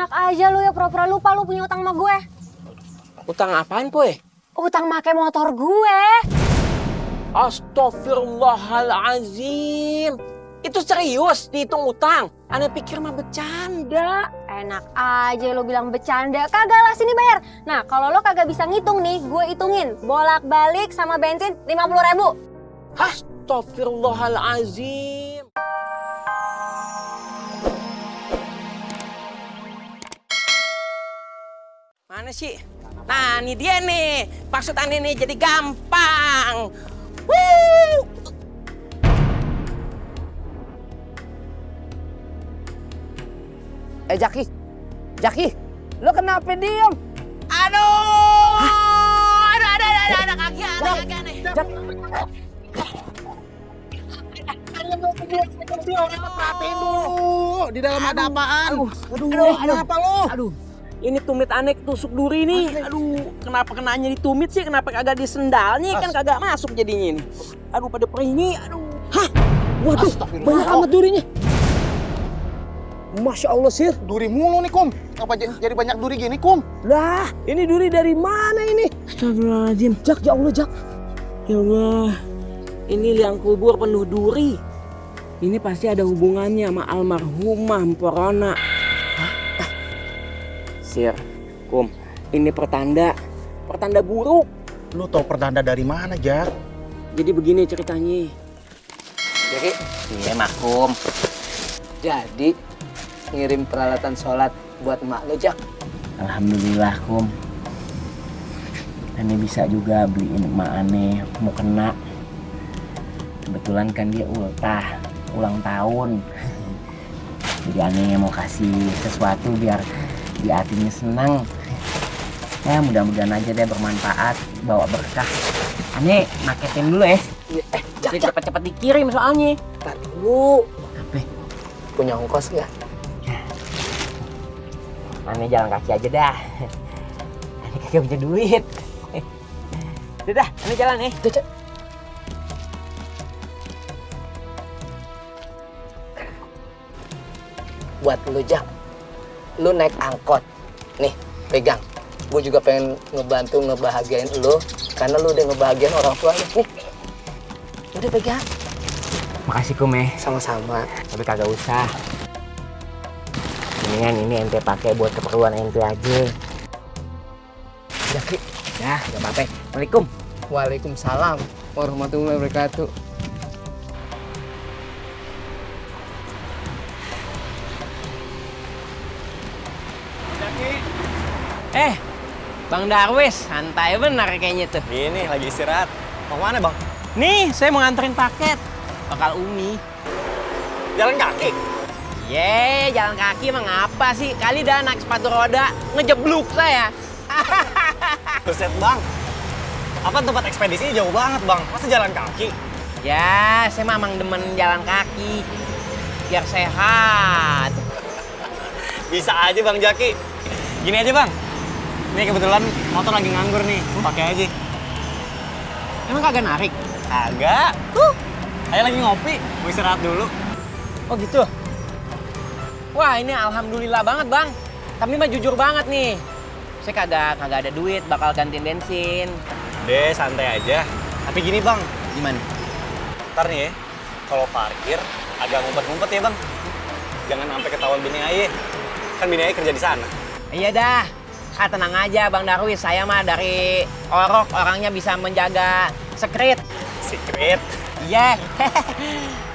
Enak aja lu ya pura-pura lupa lu punya utang sama gue. Utang apaan, Poy? Utang make motor gue. Astagfirullahalazim. Itu serius dihitung utang. Ane pikir mah bercanda. Enak aja lu bilang bercanda. Kagak lah, sini bayar. Nah kalau lo kagak bisa ngitung nih, gue hitungin. Bolak-balik sama bensin 50.000. Astagfirullahalazim. Mana sih? Nah, ini dia nih. Maksud Ane nih jadi gampang. Wuh. Jaki, lo kenapa diem? Aduh! Ada kaki aneh. Perhatiin dulu, di dalam ada apaan? Aduh, Kenapa lo? Aduh, ini tumit Ane ketusuk duri nih. Aduh, kenapa kenanya di tumit sih? Kenapa kagak di sendalnya? Kan kagak masuk jadinya ini. Aduh, pada perih nih. Aduh. Hah? Waduh, banyak amat durinya. Masya Allah, Sir. Duri mulu nih, Kum. Apa jadi banyak duri gini, Kum? Lah, ini duri dari mana ini? Astagfirullahaladzim. Jak, ya Allah, Jak. Ya Allah, ini liang kubur penuh duri. Ini pasti ada hubungannya sama almarhumah Mporona. Sir, Kum, ini pertanda buruk. Lu tau pertanda dari mana, Jak? Jadi begini ceritanya. Jaki, Iya, Makum. jadi ngirim peralatan sholat buat emak lo, Jak. Alhamdulillah, Kum. Ane bisa juga beliin emak Ane mau kena. Kebetulan kan dia ulang tahun. Jadi Ane mau kasih sesuatu biar di hatinya senang. Ya mudah-mudahan aja deh bermanfaat, bawa berkah. Ane maketin dulu ya. Jak, Jadi cepet-cepet dikirim soalnya. tar dulu. Apa? Punya ongkos nggak? Ane jalan kaki aja dah. Ane kagak punya duit. Udah, Ane jalan nih. Buat lu, Jak. Lu naik angkot. Nih, pegang. Gue juga pengen ngebahagiain lu. Karena lu udah ngebahagiain orang tua lu. Nih. Udah pegang. Makasih, Kum ya. Sama-sama. Tapi kagak usah. Mendingan ini ente pakai buat keperluan ente aja. Jaki. Ya, gak apa-apa. Assalamualaikum. Waalaikumsalam warahmatullahi wabarakatuh. Bang Darwis, santai benar kayaknya tuh. Ini lagi istirahat. Mau kemana, Bang? Nih, saya mau nganterin paket. Bakal Umi. Jalan kaki? Jalan kaki emang apa sih? Kali dah naik sepatu roda, ngejebluk saya. Buset, Bang. Apa tempat ekspedisinya jauh banget, Bang? Masa jalan kaki? Ya, saya memang demen jalan kaki. Biar sehat. Bisa aja, Bang Jaki. Gini aja, Bang. Ini kebetulan motor lagi nganggur nih. Pakai aja. Emang kagak narik? Kagak. Ayo lagi ngopi. Mau istirahat dulu. Oh gitu? Wah, ini alhamdulillah banget, Bang. Tapi mah jujur banget nih. Saya kagak ada duit, bakal gantiin bensin. Deh, santai aja. Tapi gini, Bang. Gimana? Ntar nih ya, kalau parkir agak ngumpet-ngumpet ya, Bang. Jangan sampai ketahuan bini Aye. Kan bini Aye kerja di sana. Iya dah. Tenang aja Bang Darwis, saya mah dari Orok, orangnya bisa menjaga secret. Secret. Iya.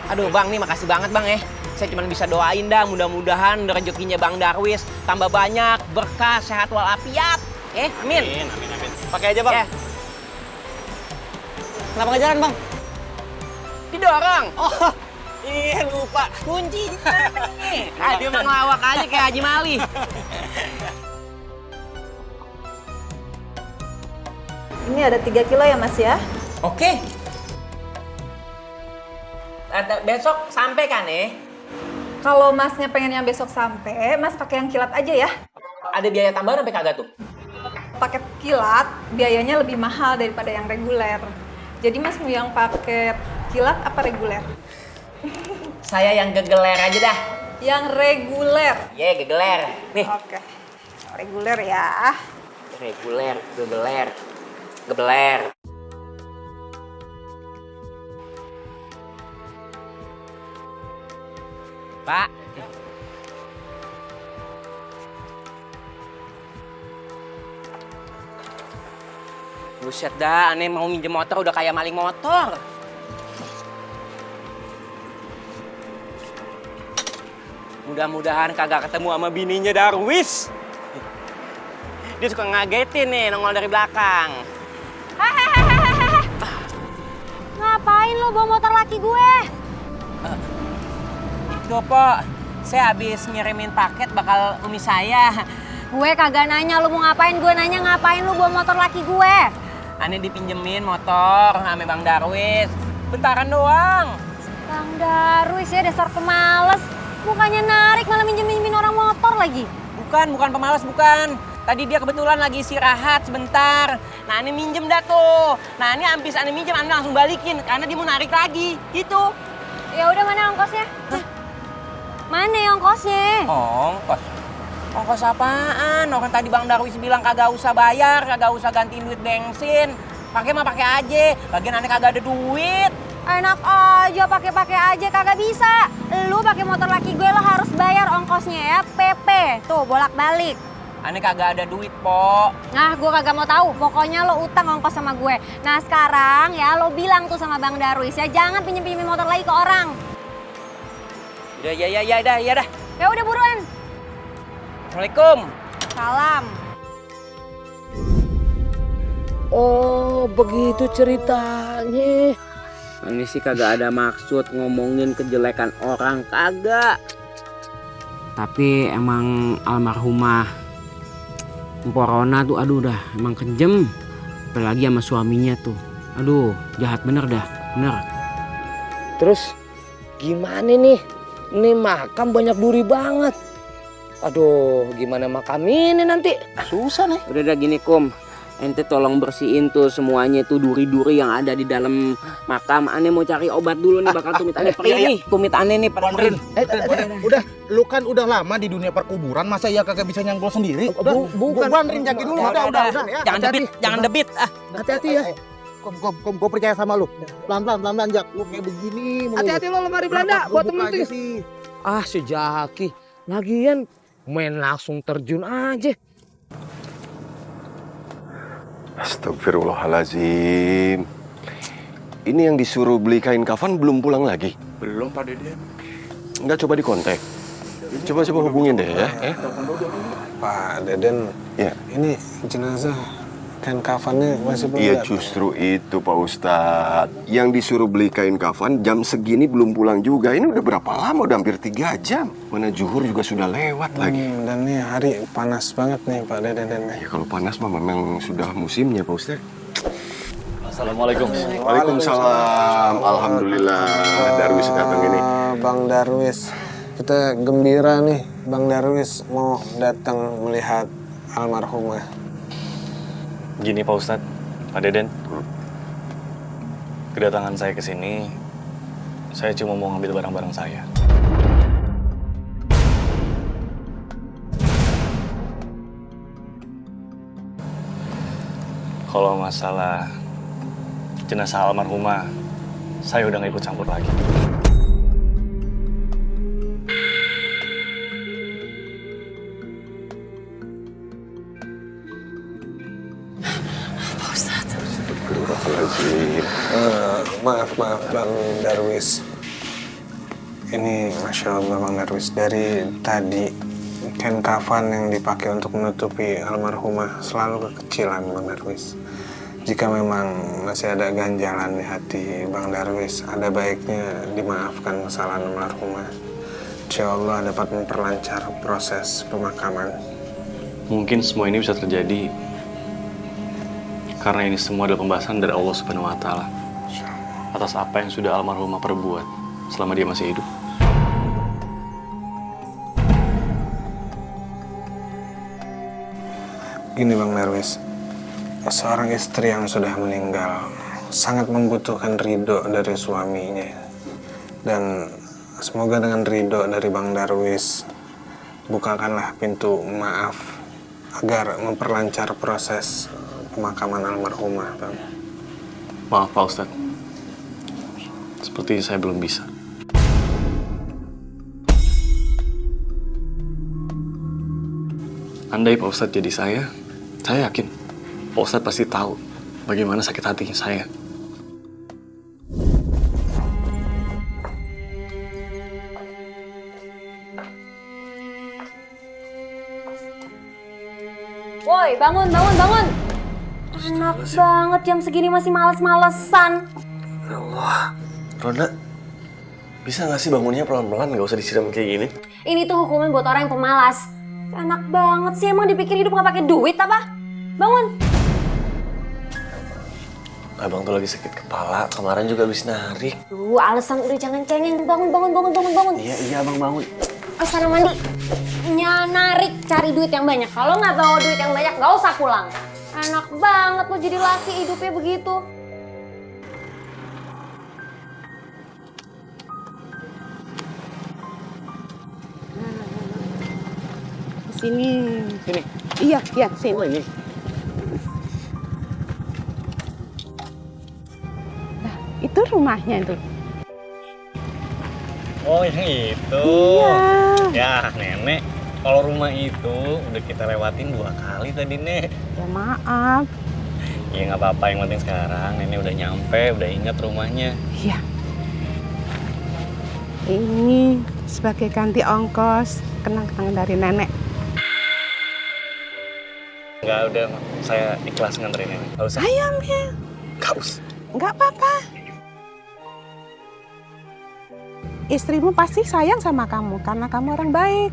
Aduh Bang, nih makasih banget Bang ya. Saya cuma bisa doain dah, mudah-mudahan rezekinya Bang Darwis tambah banyak, berkah, sehat walafiat. Amin. Amin. Pakai aja, Bang. Ya. Kenapa nggak jalan, Bang? Didorong. Oh, iya lupa. Kunci di sana nih. Dia mau ngelawak aja kayak Haji Mali. Ini ada 3 kilo ya Mas ya? Oke. Besok sampai kan ya? Kalau Masnya pengen yang besok sampai, Mas pakai yang kilat aja ya. Ada biaya tambahan sampai kagak tuh? Paket kilat biayanya lebih mahal daripada yang reguler. Jadi Mas mau yang paket kilat apa reguler? Saya yang gegeler aja dah. Yang reguler. Ye, gegeler. Nih, Oke. Reguler ya. reguler, gegeler, gebeler. Pak. Buset dah, aneh mau minjem motor udah kayak maling motor. Mudah-mudahan kagak ketemu sama bininya Darwis. Dia suka ngagetin nih, nongol dari belakang. Ngapain lo bawa motor laki gue? Tuh, Pok, saya habis ngirimin paket bakal umi saya. Gue kagak nanya lu mau ngapain, gue nanya ngapain lu bawa motor laki gue. Aneh dipinjemin motor sama Bang Darwis. Bentaran doang. Bang Darwis ya dasar pemalas. Mukanya narik malah minjem-minjemin orang motor lagi. Bukan pemalas, bukan. Tadi dia kebetulan lagi istirahat sebentar. Nah, Aneh minjem dah tuh. Nah, ini habis Aneh minjem, Aneh langsung balikin. Karena dia mau narik lagi. Gitu. Ya udah mana ongkosnya? Mana ya ongkosnya? Ongkos? Ongkos apaan? Orang tadi Bang Darwis bilang kagak usah bayar, kagak usah gantiin duit bensin. Pakai mah pakai aja. Lagian Aneh kagak ada duit. Enak aja pakai aja kagak bisa. Lu pakai motor laki gue lo harus bayar ongkosnya ya, PP. Tuh bolak-balik. Aneh kagak ada duit, Pok. Nah, gue kagak mau tahu. Pokoknya lo utang ongkos sama gue. Nah, sekarang ya lo bilang tuh sama Bang Darwis ya, jangan pinjem-pinjemin motor lagi ke orang. Ya dah. Ya udah buruan. Assalamualaikum. Salam. Oh, begitu ceritanya. Ini sih kagak ada maksud ngomongin kejelekan orang, kagak. Tapi emang almarhumah Emporona tuh aduh dah emang kejem. Apalagi sama suaminya tuh. Aduh, jahat bener dah, bener. Terus gimana nih? Ini makam banyak duri banget. Aduh, gimana makam ini nanti? Susah nih. Udah dah gini, Kum. Ente tolong bersihin tuh semuanya tuh duri-duri yang ada di dalam makam. Aneh mau cari obat dulu nih, bakal tumit aneh perih nih. Tumit aneh nih pada perih. Udah, lu kan udah lama di dunia perkuburan, masa iya kagak bisa nyanggol sendiri? Bukan. Gua anterin Jaki dulu, udah ya. Jangan debit. Hati-hati ya. Kom, gue percaya sama lu. Pelan-pelan, Jak. Lu kayak begini. Hati-hati lo lemari Belanda, buat temen tuh. sih. Ah, si Jaki. Lagian main langsung terjun aja. Astagfirullahaladzim. Ini yang disuruh beli kain kafan belum pulang lagi? Belum, Pak Deden. Enggak, coba dikontak. Coba hubungin deh ya. Pak Deden, Ya. ini jenazah kain kafannya masih belum Iya, datang. justru itu Pak Ustadz. Yang disuruh beli kain kafan jam segini belum pulang juga. Ini udah berapa lama? Udah hampir 3 jam. Mana zuhur juga sudah lewat lagi. Dan nih hari panas banget nih Pak Deden. Ya kalau panas mah memang sudah musimnya Pak Ustadz. Assalamualaikum. Waalaikumsalam. Alhamdulillah Darwis datang ini. Bang Darwis, kita gembira nih. Bang Darwis mau datang melihat almarhumah. Gini Pak Ustadz, Pak Deden. Kedatangan saya ke sini, saya cuma mau ngambil barang-barang saya. Kalau masalah jenazah almarhumah, saya udah nggak ikut campur lagi. Astagfirullahaladzim. Maaf Bang Darwis. Ini Masya Allah Bang Darwis, dari tadi kain kafan yang dipakai untuk menutupi almarhumah selalu kekecilan Bang Darwis. Jika memang masih ada ganjalan di hati Bang Darwis, ada baiknya dimaafkan kesalahan almarhumah. Insya Allah dapat memperlancar proses pemakaman. Mungkin semua ini bisa terjadi karena ini semua adalah pembahasan dari Allah Subhanahu wa Ta'ala atas apa yang sudah almarhumah perbuat selama dia masih hidup. Gini Bang Darwis, seorang istri yang sudah meninggal sangat membutuhkan ridho dari suaminya. Dan semoga dengan ridho dari Bang Darwis, bukakanlah pintu maaf agar memperlancar proses pemakaman almarhumah, Bang. Maaf Pak Ustadz, seperti saya belum bisa. Andai Pak Ustadz jadi saya yakin Pak Ustadz pasti tahu bagaimana sakit hati saya. Woi, bangun. Enak banget jam segini masih males-malesan. Ya Allah, Rona, bisa nggak sih bangunnya pelan-pelan, nggak usah disiram kayak gini? Ini tuh hukuman buat orang yang pemalas. Enak banget sih, emang dipikir hidup nggak pakai duit apa? Bangun. Abang tuh lagi sakit kepala, kemarin juga habis narik. Alasan udah jangan cengeng. Bangun. Iya Abang bangun. Sana mandi. Narik, cari duit yang banyak. Kalau nggak bawa duit yang banyak, nggak usah pulang. Enak banget lo jadi laki hidupnya begitu. Sini. Sini. Iya, sini. Oh, ini. Nah, itu rumahnya itu. Oh, yang itu. Iya. Ya, Nenek. Kalau rumah itu udah kita lewatin 2 kali tadi, Nek. Ya maaf. Ya nggak apa-apa, yang penting sekarang Nenek udah nyampe, udah ingat rumahnya. Iya. Ini sebagai ganti ongkos kenang-kenangan dari nenek. Nggak, udah, saya ikhlas nganterin Nenek. Nggak usah. Ayo, Mil. Nggak usah. Nggak apa-apa. Istrimu pasti sayang sama kamu karena kamu orang baik.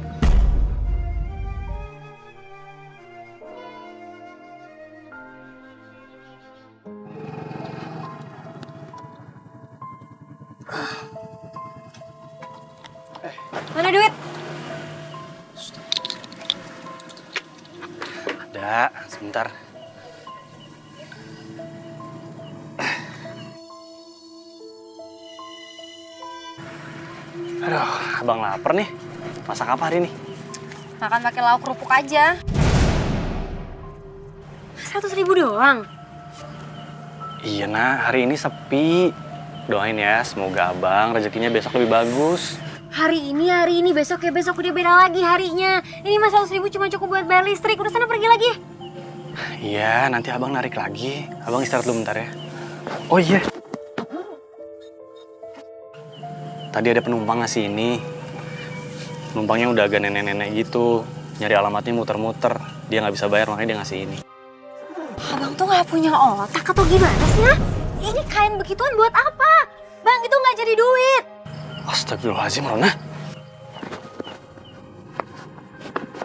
Mana duit? Ada, sebentar. Aduh, abang lapar nih. Masak apa hari ini? Makan pakai lauk kerupuk aja. 100.000 doang. Iya, Nak, hari ini sepi. Doain ya, semoga abang rezekinya besok lebih bagus. Hari ini, besok udah beda lagi harinya. Ini mah 100.000 cuma cukup buat bayar listrik. Udah sana pergi lagi. Iya, nanti abang narik lagi. Abang istirahat dulu bentar ya. Oh iya. Tadi ada penumpang ngasih ini. Penumpangnya udah agak nenek-nenek gitu. Nyari alamatnya muter-muter. Dia nggak bisa bayar, makanya dia ngasih ini. Abang tuh nggak punya otak atau gimana sih ya? Ini kain begituan buat apa? Bang, itu nggak jadi duit. Astagfirullahaladzim, Rona.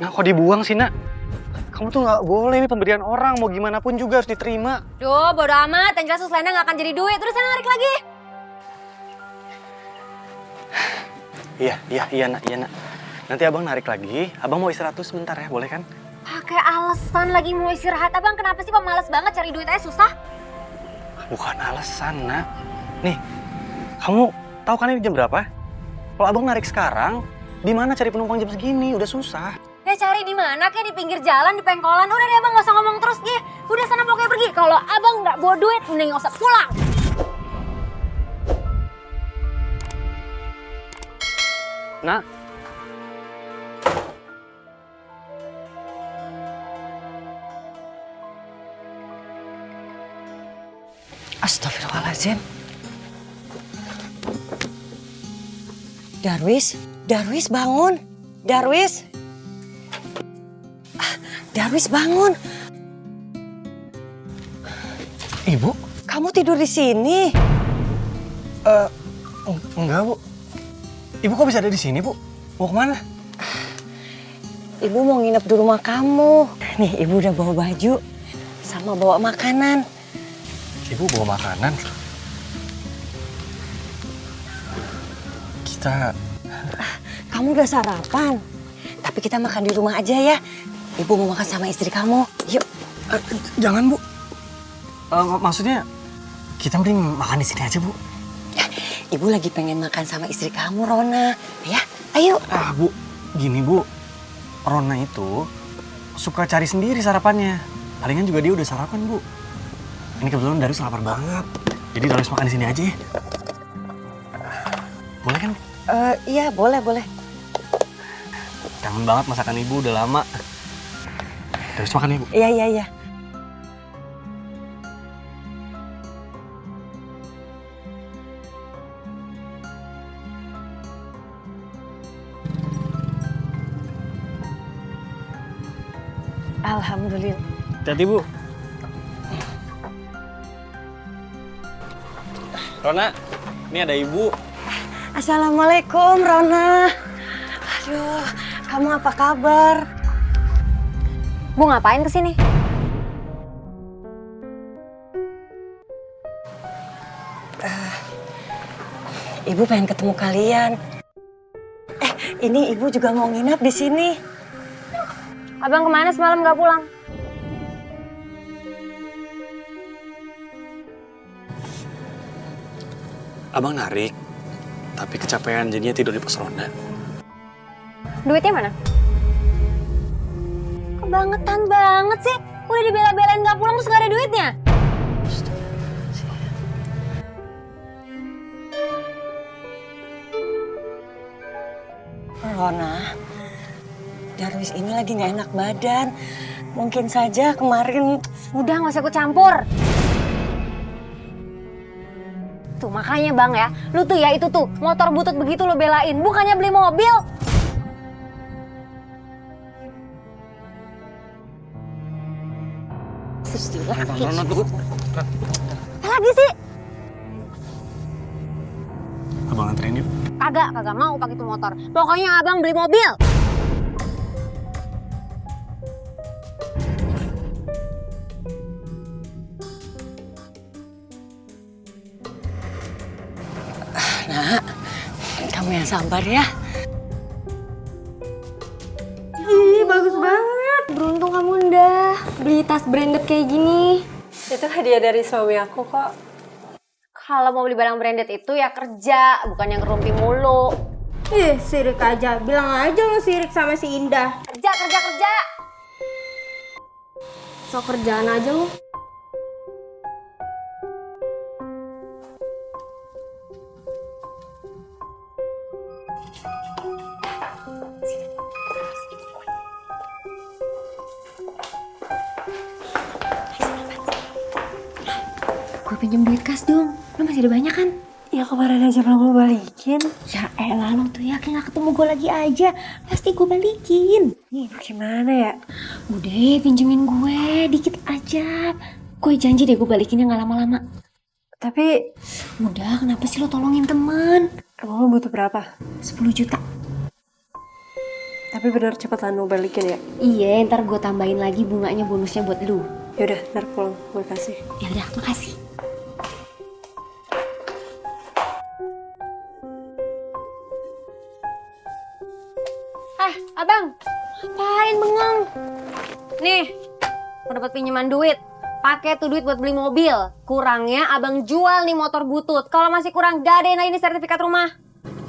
Nah, kok dibuang sih, Nak? Kamu tuh nggak boleh, ini pemberian orang. Mau gimana pun juga harus diterima. Duh, bodo amat. Yang jelas selendang nggak akan jadi duit. Terus sana narik lagi. Iya, Nak. Nanti abang narik lagi. Abang mau istirahat tuh sebentar ya, boleh kan? Pakai alasan lagi mau istirahat. Abang kenapa sih pemalas banget cari duit aja susah? Bukan alasan, Nak. Nih, kamu tahu kan ini jam berapa? Kalau abang narik sekarang, di mana cari penumpang jam segini? Udah susah. Ya cari di mana? Kayak di pinggir jalan, di pengkolan. Udah deh abang, nggak usah ngomong terus deh. Udah sana pokoknya pergi. Kalau abang nggak bawa duit, mending nggak usah pulang. Nak. Astagfirullahaladzim. Darwis bangun. Darwis bangun. Ibu? Kamu tidur di sini? Enggak, Bu. Ibu kok bisa ada di sini, Bu? Mau kemana? Ibu mau nginep di rumah kamu. Nih, Ibu udah bawa baju sama bawa makanan. Ibu bawa makanan? Kita... Kamu udah sarapan? Tapi kita makan di rumah aja ya. Ibu mau makan sama istri kamu. Yuk. Jangan, Bu. Maksudnya, kita mending makan di sini aja, Bu. Ibu lagi pengen makan sama istri kamu, Rona. Ya, ayo. Ah, Bu, gini Bu. Rona itu suka cari sendiri sarapannya. Palingan juga dia udah sarapan, Bu. Ini kebetulan Darwis lapar banget. Jadi Darwis makan di sini aja ya. Boleh kan? Iya, boleh. Kangen banget masakan Ibu, udah lama. Darwis makan ya, Bu? Iya. Alhamdulillah. Hati-hati, Bu. Rona, ini ada Ibu. Assalamualaikum, Rona. Aduh, kamu apa kabar? Bu ngapain kesini? Ibu pengen ketemu kalian. Ini Ibu juga mau nginap di sini. Abang kemana semalam gak pulang? Abang narik, tapi kecapean jadinya tidur di pos ronda. Duitnya mana? Kebangetan banget sih. Udah dibela-belain gak pulang terus gak ada duitnya. Rona, Darwis ini lagi gak enak badan. Mungkin saja kemarin... Udah gak usah ikut campur. Tuh makanya bang ya, lu tuh ya itu tuh motor butut begitu lu belain, bukannya beli mobil. Rona tunggu. Apa lagi sih? Abang anterin yuk. Kagak mau pakai itu motor. Pokoknya abang beli mobil. Nak, kamu yang sabar ya. Ih, bagus banget. Beruntung kamu udah beli tas branded kayak gini. Itu hadiah dari suami aku kok. Kalau mau beli barang branded itu ya kerja, bukan yang ngerumpi mulu. Ih, sirik aja. Bilang aja ngesirik sama si Indah. Kerja. So kerjaan aja lu. Gue pinjem duit kas dong. Lu masih ada banyak kan? Ya kemarin aja belum lu balikin. Ya elah lu tuh ya kayak gak ketemu gue lagi aja. Pasti gue balikin. Nih gimana ya? Udah pinjemin gue dikit aja. Gue janji deh gue balikinnya gak lama-lama. Tapi... Udah kenapa sih lo tolongin temen? Emang lu butuh berapa? 10 juta. Tapi bener cepetan lu balikin ya? Iya ntar gue tambahin lagi bunganya bonusnya buat lu. Yaudah ntar pulang gue kasih. Yaudah makasih. Abang, ngapain bengong? Nih, mau dapat pinjaman duit. Pakai tuh duit buat beli mobil. Kurangnya abang jual nih motor butut. Kalau masih kurang, gadein aja nih sertifikat rumah.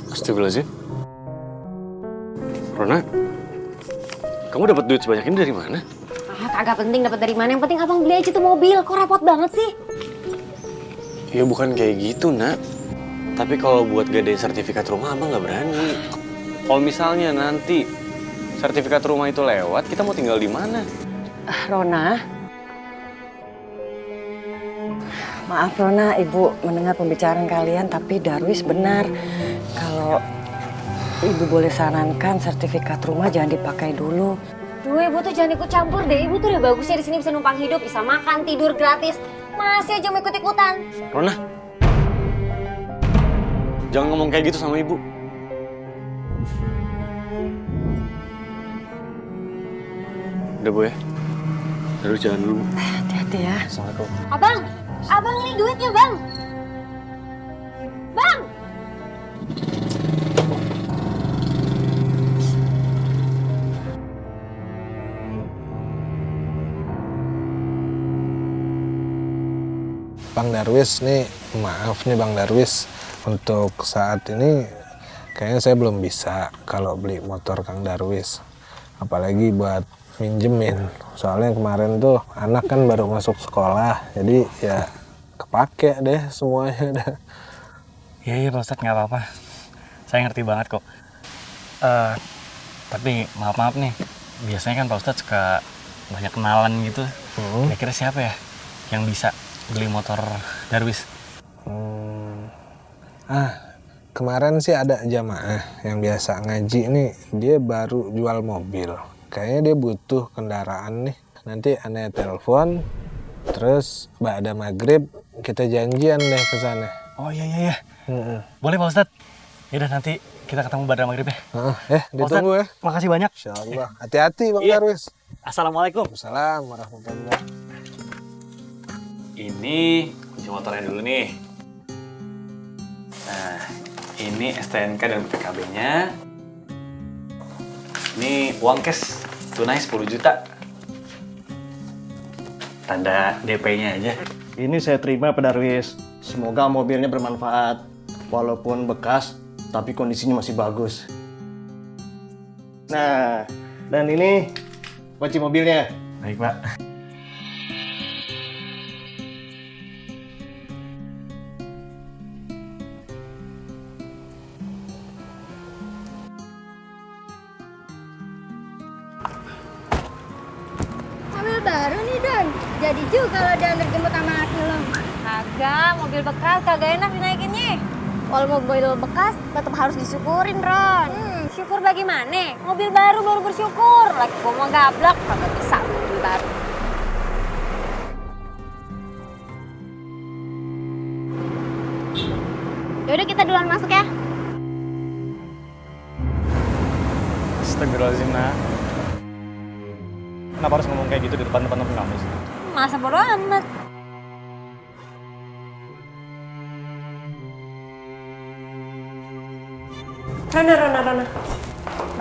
Astagfirullahaladzim. Rona, kamu dapat duit sebanyak ini dari mana? Kagak penting dapat dari mana. Yang penting abang beli aja tuh mobil. Kok repot banget sih? Ya bukan kayak gitu, Nak. Tapi kalau buat gadein sertifikat rumah, abang nggak berani. Kalau misalnya nanti sertifikat rumah itu lewat, kita mau tinggal di mana? Rona. Maaf Rona, Ibu mendengar pembicaraan kalian, tapi Darwis benar. Kalau Ibu boleh sarankan sertifikat rumah jangan dipakai dulu. Duh, Ibu tuh jangan ikut campur deh. Ibu tuh udah bagusnya di sini bisa numpang hidup, bisa makan, tidur gratis. Masih aja mau ikut-ikutan. Rona, jangan ngomong kayak gitu sama Ibu. Udah Bu ya, terus jalan dulu. Hati-hati ya. Assalamualaikum. Abang ini duitnya bang. Bang. Bang Darwis nih, maaf nih Bang Darwis. untuk saat ini kayaknya saya belum bisa kalau beli motor Kang Darwis. Apalagi buat minjemin. Soalnya kemarin tuh anak kan baru masuk sekolah, jadi ya kepake deh semuanya dah. Iya Pak Ustadz, nggak apa-apa. Saya ngerti banget kok. Tapi maaf nih, biasanya kan Pak Ustadz suka banyak kenalan gitu. Kira-kira siapa ya yang bisa beli motor Darwis? Kemarin sih ada jamaah yang biasa ngaji nih, dia baru jual mobil. Kayaknya dia butuh kendaraan nih. Nanti aneh telepon, terus ba'da maghrib kita janjian deh ke sana. Oh iya. Boleh Pak Ustadz. Yaudah nanti kita ketemu ba'da maghrib ya. Ditunggu ya. Makasih banyak. Insyaallah. Hati-hati Bang Darwis. Assalamualaikum. Waalaikumsalam warahmatullahi wabarakatuh. Ini kunci motornya dulu nih. Nah, ini STNK dan PKB-nya. Ini uang cash tunai 10 juta. Tanda DP-nya aja. Ini saya terima Pak Darwis. Semoga mobilnya bermanfaat. Walaupun bekas, tapi kondisinya masih bagus. Nah, dan ini kunci mobilnya. Baik Pak. Mobil baru nih Don. Jadi juga lo diantar jemput sama laki lo. Kagak, mobil bekas kagak enak dinaikinnya. Kalau mobil bekas tetap harus disyukurin, Ron. Syukur bagaimana? Mobil baru bersyukur. Laki gua mau gablak, kagak bisa mobil baru. Yaudah kita duluan masuk ya. Astagfirullahaladzim, Nak. Kenapa harus ngomong kayak gitu di depan teman-teman kamu sih? Masa bodo amat.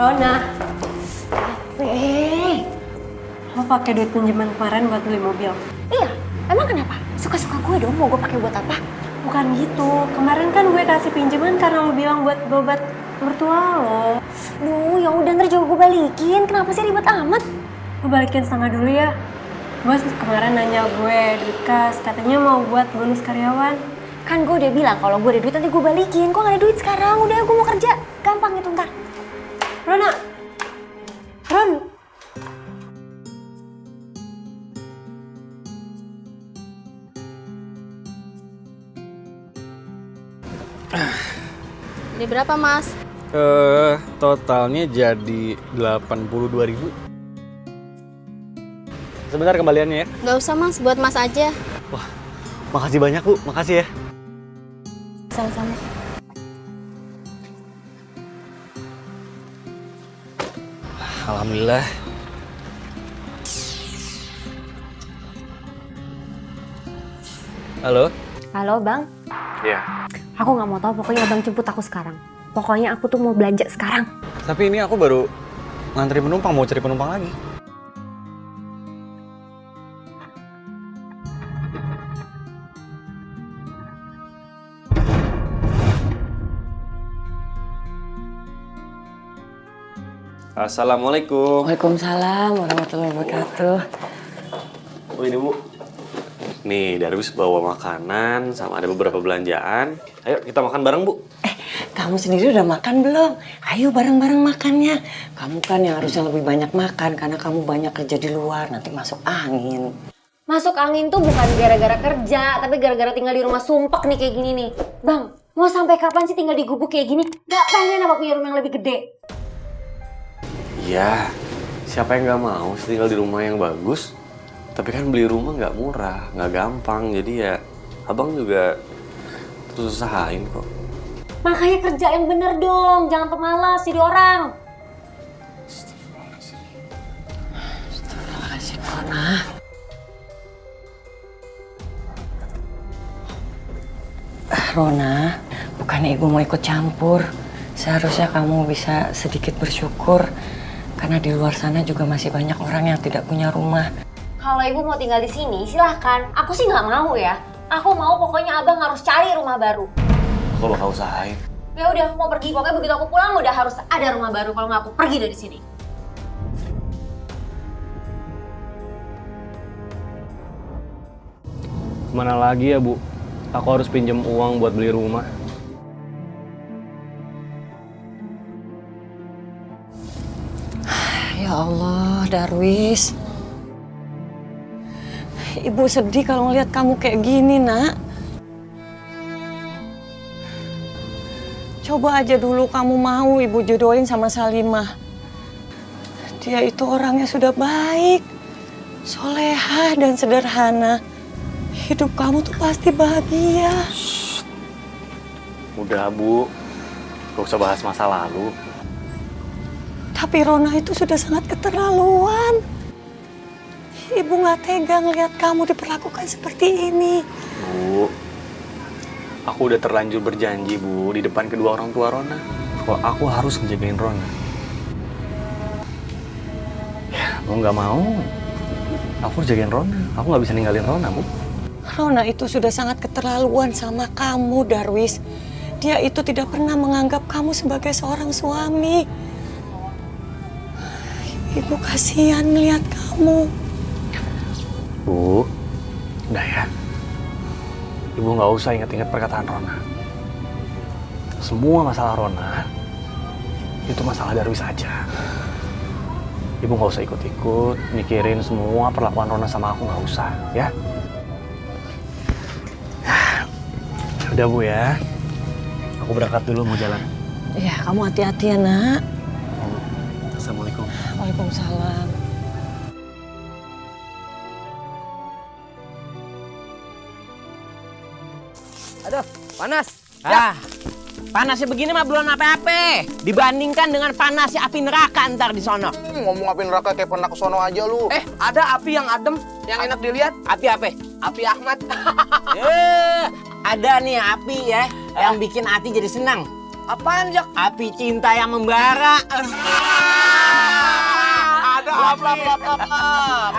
Rona. Lo pakai duit pinjaman kemarin buat beli mobil? Iya, emang kenapa? Suka-suka gue dong, mau gue pakai buat apa? Bukan gitu. Kemarin kan gue kasih pinjaman karena lo bilang buat berobat mertua lo. Duh, ya udah ntar juga gue balikin. Kenapa sih ribet amat? Lo balikin setengah dulu ya. Bos kemarin nanya gue duit kas, katanya mau buat bonus karyawan. Kan gue udah bilang kalau gue ada duit nanti gue balikin. Kok gak ada duit sekarang? Udah gue mau kerja. Gampang itu ntar. Rona. Ron. Ini berapa Mas? Totalnya jadi 82.000. Sebentar kembaliannya ya. Gak usah Mas, buat Mas aja. Wah, makasih banyak Bu, makasih ya. Sama-sama. Alhamdulillah. Halo? Halo Bang. Iya. Aku gak mau tahu, pokoknya Abang jemput aku sekarang. Pokoknya aku tuh mau belanja sekarang. Tapi ini aku baru ngantri penumpang, mau cari penumpang lagi. Assalamualaikum. Waalaikumsalam warahmatullahi wabarakatuh. Oh ini Bu. Nih Darwis bawa makanan sama ada beberapa belanjaan. Ayo kita makan bareng Bu. Kamu sendiri udah makan belum? Ayo bareng-bareng makannya. Kamu kan yang harusnya lebih banyak makan karena kamu banyak kerja di luar, nanti masuk angin. Masuk angin tuh bukan gara-gara kerja, tapi gara-gara tinggal di rumah sumpek nih kayak gini nih. Bang, mau sampai kapan sih tinggal di gubuk kayak gini? Gak pengen apa punya rumah yang lebih gede? Iya, siapa yang gak mau tinggal di rumah yang bagus? Tapi kan beli rumah gak murah, gak gampang. Jadi ya abang juga terus usahain kok. Makanya kerja yang bener dong, jangan pemalas jadi orang. Astagfirullahaladzim, Rona. Rona, bukannya ibu mau ikut campur. Seharusnya kamu bisa sedikit bersyukur. Karena di luar sana juga masih banyak orang yang tidak punya rumah. Kalau ibu mau tinggal di sini, silahkan. Aku sih nggak mau ya. Aku mau pokoknya abang harus cari rumah baru. Aku bakal usahain. Ya udah, mau pergi. Pokoknya begitu aku pulang udah harus ada rumah baru. Kalau nggak aku pergi dari sini. Kemana lagi ya, Bu? Aku harus pinjam uang buat beli rumah. Ya Allah, Darwis. Ibu sedih kalau ngeliat kamu kayak gini, Nak. Coba aja dulu kamu mau Ibu jodohin sama Salimah. Dia itu orangnya sudah baik, solehah dan sederhana. Hidup kamu tuh pasti bahagia. Udah, Bu. Gak usah bahas masa lalu. Tapi Rona itu sudah sangat keterlaluan. Ibu gak tega ngeliat kamu diperlakukan seperti ini. Bu, aku udah terlanjur berjanji, Bu, di depan kedua orang tua Rona. Kalau aku harus ngejagain Rona. Ya, mau nggak mau, aku harus jagain Rona. Aku nggak bisa ninggalin Rona, Bu. Rona itu sudah sangat keterlaluan sama kamu, Darwis. Dia itu tidak pernah menganggap kamu sebagai seorang suami. Ibu kasihan melihat kamu. Bu, udah ya. Ibu nggak usah ingat-ingat perkataan Rona. Semua masalah Rona itu masalah Darwis saja. Ibu nggak usah ikut-ikut mikirin semua perlakuan Rona sama aku, nggak usah, ya. Udah, Bu ya. Aku berangkat dulu mau jalan. Ya, kamu hati-hati ya, Nak. Assalamualaikum. Waalaikumsalam. Aduh, panas. Panasnya begini mah belum apa-apa. Dibandingkan dengan panasnya api neraka ntar di sono. Ngomong api neraka kayak pernah ke sono aja lu. Ada api yang adem, yang enak dilihat. Api apa? Api Ahmad. Ada nih api ya, yang bikin hati jadi senang. Apaan, Jak? Api cinta yang membara. Ada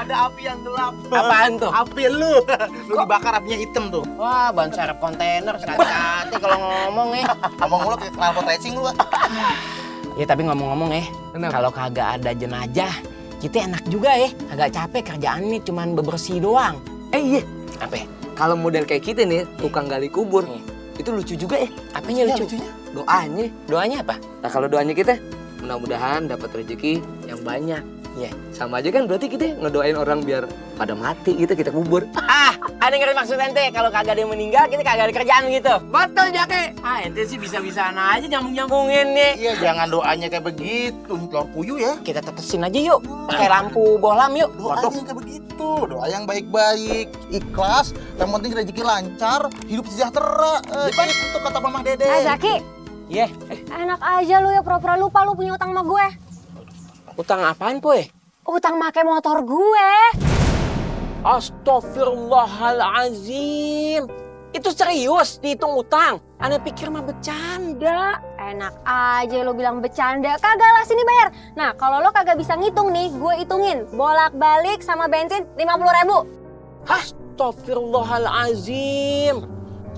ada api yang gelap. Apaan tuh? Api lu. Lu dibakar apinya hitam tuh. Wah, ban serep kontainer, hati-hati kalau ngomong ya. Ngomong lu kayak knalpot racing lu. Ya tapi ngomong-ngomong ya, kalau kagak ada jenazah, kita enak juga ya. Agak capek kerjaan nih cuman bebersih doang. Iya. Apa? Kalau model kayak kita nih, tukang gali kubur, itu lucu juga ya. Apanya lucu? Lucunya? Doanya. Doanya apa? Nah kalau doanya kita, mudah-mudahan dapat rezeki yang banyak. Iya. Sama aja kan berarti kita ngedoain orang biar pada mati gitu, kita kubur. Ada yang ngerti maksud ente? Kalau kagak ada yang meninggal, kita kagak ada kerjaan gitu. Betul, Jake. Ente sih bisa-bisaan aja nyambung-nyambungin nih. Iya, jangan doanya kayak begitu. Telur puyuh ya. Kita tetesin aja yuk. Pakai lampu bohlam yuk. Doanya kayak begitu. Doa yang baik-baik, ikhlas, yang penting rezeki lancar, hidup sejahtera. Itu kata Mama Dede. Zaki. Iya. Enak aja lu ya pura-pura lupa lu punya utang sama gue. Utang apaan, Poy? Utang make motor gue. Astagfirullahalazim. Itu serius dihitung utang. Ane pikir mah bercanda. Enak aja lo bilang bercanda. Kagak lah, sini bayar. Nah, kalau lo kagak bisa ngitung nih, gue hitungin. Bolak-balik sama bensin 50.000. Astagfirullahalazim.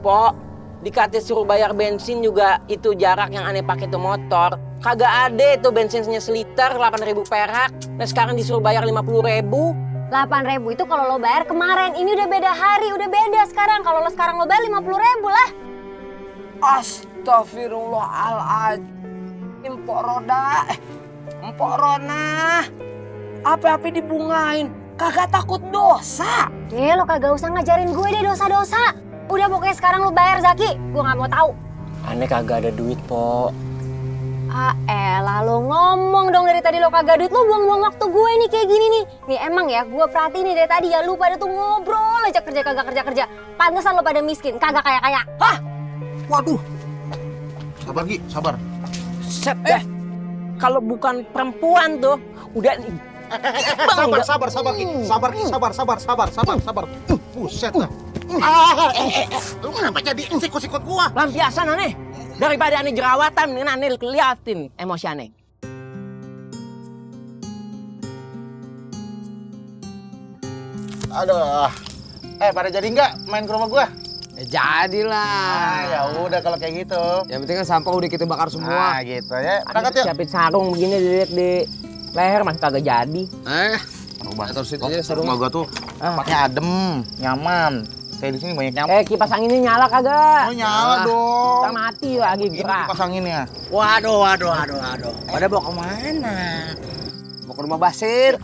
Pok, dikata suruh bayar bensin juga itu jarak yang Ane pakai tuh motor. Kagak ada itu bensinnya seliter 8.000 perak. Nah sekarang disuruh bayar 50.000. 8.000 itu kalau lo bayar kemarin. Ini udah beda hari, udah beda sekarang. Kalau lo sekarang lo bayar 50.000 lah. Astagfirullahaladzim. Empok Rona. Apa-apa dibungain. Kagak takut dosa. Lo kagak usah ngajarin gue deh dosa-dosa. Udah pokoknya sekarang lo bayar, Zaki. Gue gak mau tahu. Ane kagak ada duit, Pok. Elah lo ngomong dong dari tadi lo kagak duit. Lo buang-buang waktu gue nih kayak gini nih. Nih emang ya gue perhatiin nih dari tadi ya lu pada tuh ngobrol aja kerja kagak kerja. Pantesan lo pada miskin, kagak kaya-kaya. Hah? Waduh. Sabar Gi, sabar. Set kalau bukan perempuan tuh udah nih. Sabar Gi. Sabar. Buset lah. Lu kenapa jadi sikut-sikut gua? Lampiasan aneh. Daripada aneh jerawatan, mendingan aneh keliatin emosi aneh. Aduh. Pada jadi nggak main ke rumah gua? Jadilah. Ya udah kalau kayak gitu. Yang penting kan sampah udah kita bakar semua. Nah, gitu ya. Berangkat yuk. Siapin sarung begini dilihat di leher masih kagak jadi. Terus itu aja sarung gua tuh tempatnya adem, nyaman. Kayak di sini banyak nyamuk. Kipas anginnya nyala kagak? Oh, nyala dong. Kita mati lagi Ini gerak. kipas anginnya. Waduh. Pada bawa kemana? Mau ke rumah Basir.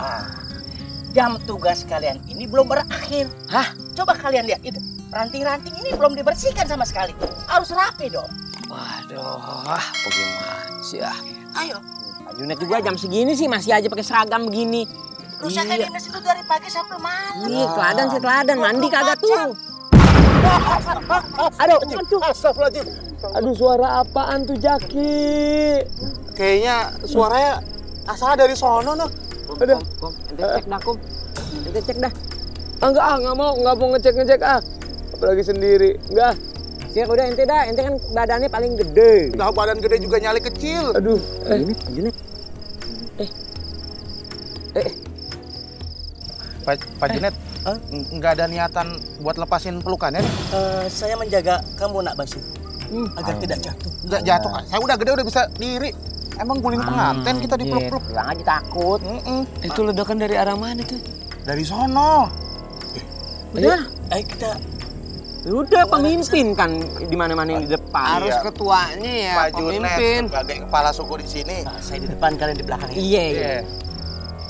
Jam tugas kalian ini belum berakhir. Hah? Coba kalian lihat itu. Ranting-ranting ini belum dibersihkan sama sekali. Harus rapi dong. Waduh, bagaimana sih ya? Ayo. Pak Junet juga jam segini sih masih aja pakai seragam begini. Rusaknya dinas itu dari pagi sampai malam. Ih, teladan mandi kagak tuh. Aduh, Astagfirullahaladzim. Aduh, suara apaan tuh, Jaki? Kayaknya suaranya asalnya dari sono, noh. Udah. Ente cek dah, Kum. Ente cek dah. Nggak mau ngecek ah. Apalagi sendiri, enggak. Cek udah ente dah, ente kan badannya paling gede. Nah, badan gede juga nyali kecil. Aduh. Pak Junet. Pak Junet, nggak ada niatan buat lepasin pelukannya nih? Saya menjaga kamu, Nak Basir. Agar tidak jatuh. Nggak jatuh, kan? Saya udah gede, udah bisa diri. Emang guling pengantin kita dipeluk-peluk. Bilang aja takut. Itu ledakan dari arah mana tuh? Dari sono. Udah. Ayo kita. Udah pemimpin kan di mana-mana yang di depan. Harus ketuanya ya, Pak pemimpin. Junet sebagai kepala suku di sini. Saya di depan, kalian di belakang. Iya.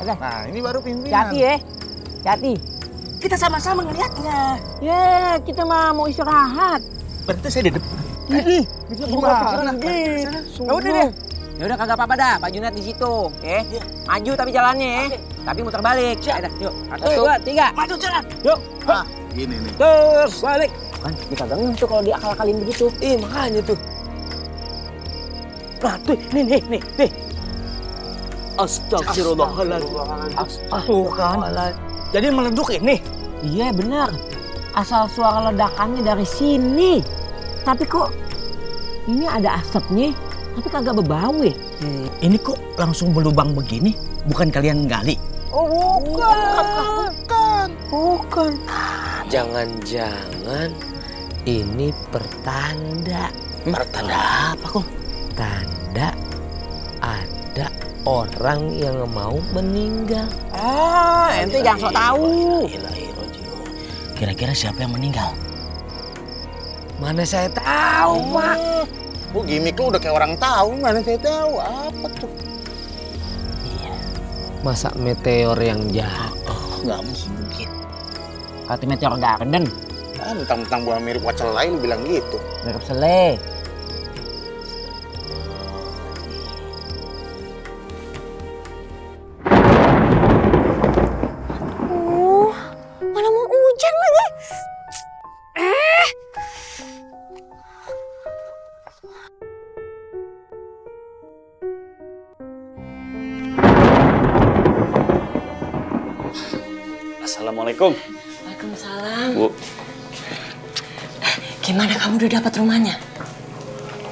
Nah, ini baru pimpinan. Hati ya. Hati. Kita sama-sama ngelihatnya. Ya, kita mah mau istirahat. Berarti saya di depan. Gimana? Ya udah deh. Ya udah kagak apa-apa dah, Pak Junet di situ, ya. Maju tapi jalannya ya. Tapi muter balik. Ayo dah, yuk. 1, 2, 3. Maju jalan. Yuk. Ah, gini nih. Terus balik. Kan dia kagak ngeh tuh kalau diakal-akalin begitu. Makanya tuh. Nah, tuh, nih. Astagfirullahaladzim. Tuh kan. Jadi meleduk ini. Iya benar. Asal suara ledakannya dari sini. Tapi kok ini ada asapnya, tapi kagak berbau ya? Ini kok langsung berlubang begini? Bukan kalian gali? Oh bukan. Jangan-jangan ini pertanda. Pertanda apa kok? Tanda ada orang yang mau meninggal. Ente jangan sok tahu. Kira-kira siapa yang meninggal? Mana saya tahu, Pak. Oh, gimmick lu udah kayak orang tahu, mana saya tahu. Apa tuh? Masa meteor yang jatuh? Nggak mungkin. Kata Meteor Garden. Mentang-mentang gua mirip wacelai lu bilang gitu. Mirip sele. Mana mau hujan lagi? Assalamualaikum. Waalaikumsalam. Bu, Gimana kamu udah dapat rumahnya?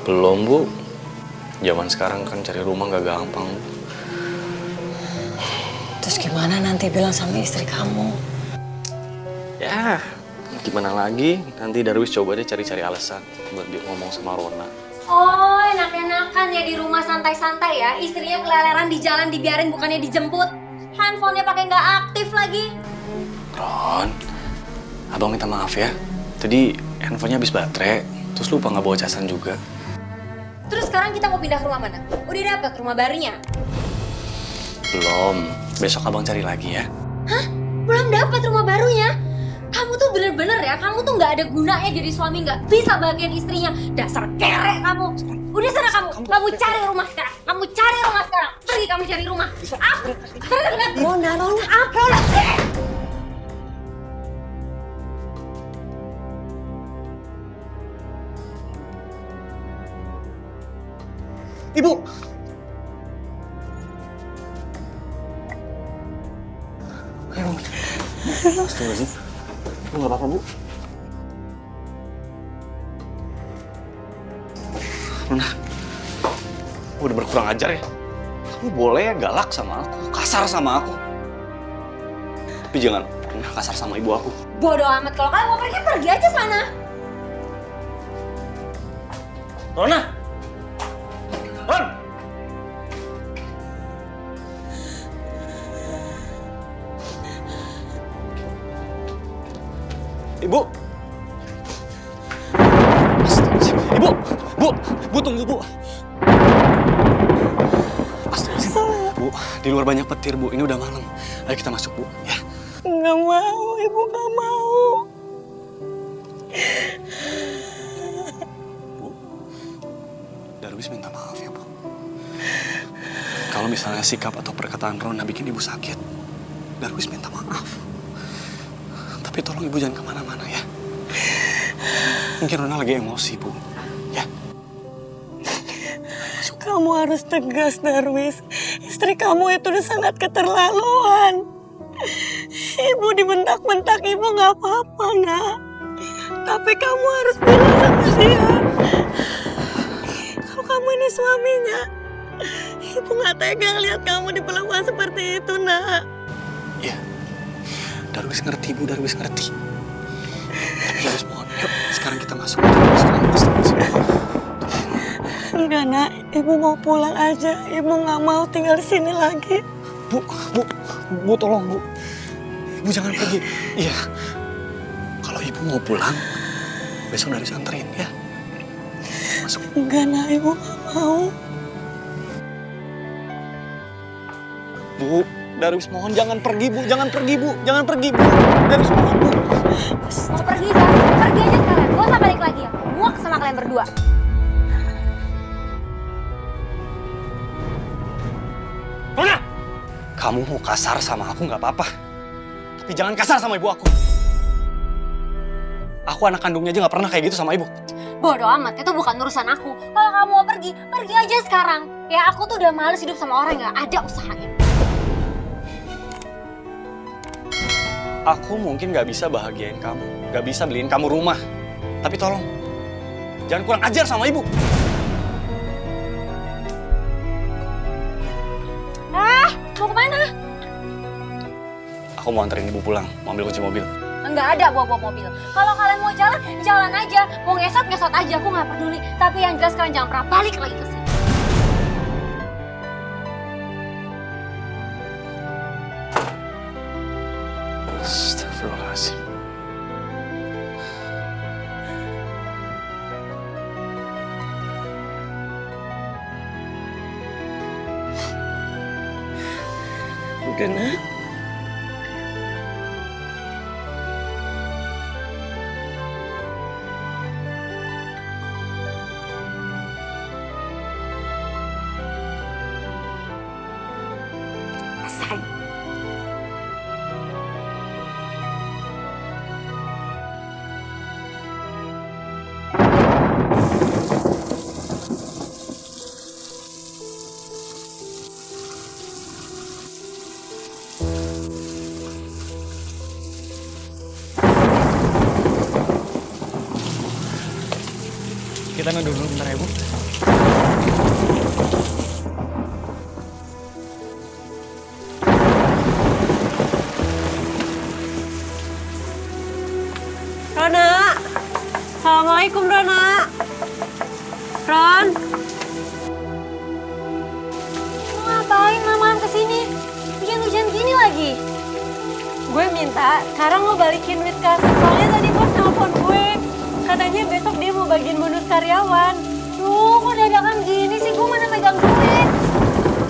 belum Bu. Zaman sekarang kan cari rumah gak gampang, Bu. Terus gimana nanti bilang sama istri kamu? Ya, gimana lagi? Nanti Darwis coba deh cari-cari alasan buat dia ngomong sama Rona. Oh, enak-enakan ya di rumah santai-santai ya. Istrinya keleleran di jalan dibiarin bukannya dijemput. Handphonenya pakai nggak aktif lagi. Ron, abang minta maaf ya. Tadi handphonenya habis baterai, terus lupa nggak bawa casan juga. Terus sekarang kita mau pindah ke rumah mana? Udah dapet rumah barunya? Belum, besok abang cari lagi ya. Hah? Belum dapat rumah barunya? Kamu tuh bener-bener ya, kamu tuh nggak ada gunanya jadi suami, nggak bisa bagian istrinya. Dasar kere kamu. Udah sana kamu cari rumah sekarang. Kamu cari rumah sekarang. Pergi kamu cari rumah. Apa? Nona. Apa? Ibu. Astagfirullahaladzim. Lu nggak apa-apa, Bu? Nona, udah berkurang ajar ya. Kamu boleh ya galak sama aku, kasar sama aku. Tapi jangan pernah kasar sama ibu aku. Bodoh amat, kalau kalian mau pergi aja sana. Rona! Ron! Ibu! Ibu! Bu tunggu, Bu. Astagfirullah. Bu, di luar banyak petir, Bu. Ini udah malam. Ayo kita masuk, Bu. Ya. Nggak mau, Ibu nggak mau. Darwis minta maaf ya, Bu. Kalau misalnya sikap atau perkataan Rona bikin Ibu sakit, Darwis minta maaf. Tapi tolong Ibu jangan kemana-mana ya. Mungkin Rona lagi emosi, Bu. Ya. Kamu harus tegas, Darwis. Istri kamu itu udah sangat keterlaluan. Ibu dibentak-bentak, Ibu nggak apa-apa, Nak. Tapi kamu harus bilang sama dia. Kalau kamu ini suaminya, Ibu nggak tega lihat kamu diperlakukan seperti itu, Nak. Iya. Darwis ngerti, Bu. Darwis ngerti. Tapi Darwis mohon, yuk sekarang kita masuk. Sekarang kita masuk. Enggak, Nak. Ibu mau pulang aja. Ibu nggak mau tinggal di sini lagi. Bu, tolong, Bu. Ibu jangan pergi. Iya. Kalau Ibu mau pulang, besok Darwis anterin ya. Masuk. Enggak, Nak. Ibu nggak mau. Bu, Darwis mohon jangan pergi, Bu. Jangan pergi, Bu. Jangan pergi, Bu. Darwis mohon, Bu. Mau pergi kan? Pergi aja sekarang. Gak usah balik lagi ya. Muak sama kalian berdua. Rona! Kamu mau kasar sama aku nggak apa-apa. Tapi jangan kasar sama ibu aku. Aku anak kandungnya aja nggak pernah kayak gitu sama ibu. Bodoh amat, itu bukan urusan aku. Kalau kamu mau pergi, pergi aja sekarang. Ya aku tuh udah males hidup sama orang yang gak ada usahanya. Aku mungkin nggak bisa bahagiain kamu, nggak bisa beliin kamu rumah. Tapi tolong, jangan kurang ajar sama ibu. Mau kemana? Aku mau anterin ibu pulang, mau ambil kunci mobil. Enggak ada bawa-bawa mobil. Kalau kalian mau jalan, jalan aja. Mau ngesot aja, aku nggak peduli. Tapi yang jelas kalian jangan pernah balik lagi ke sini. Astagfirullahaladzim. Udah, Nak. Rasain. Kita nunggu dulu bentar ya, Bu. Rona! Assalamualaikum, Rona! Ron! Mau ngapain malam kesini? Hujan-hujan gini lagi. Gue minta sekarang lo balikin duit kas. Soalnya tadi bos nelfon gue. Katanya besok dia mau bagiin bonus karyawan. Duh, kok dadakan gini sih? Gue mana megang duit.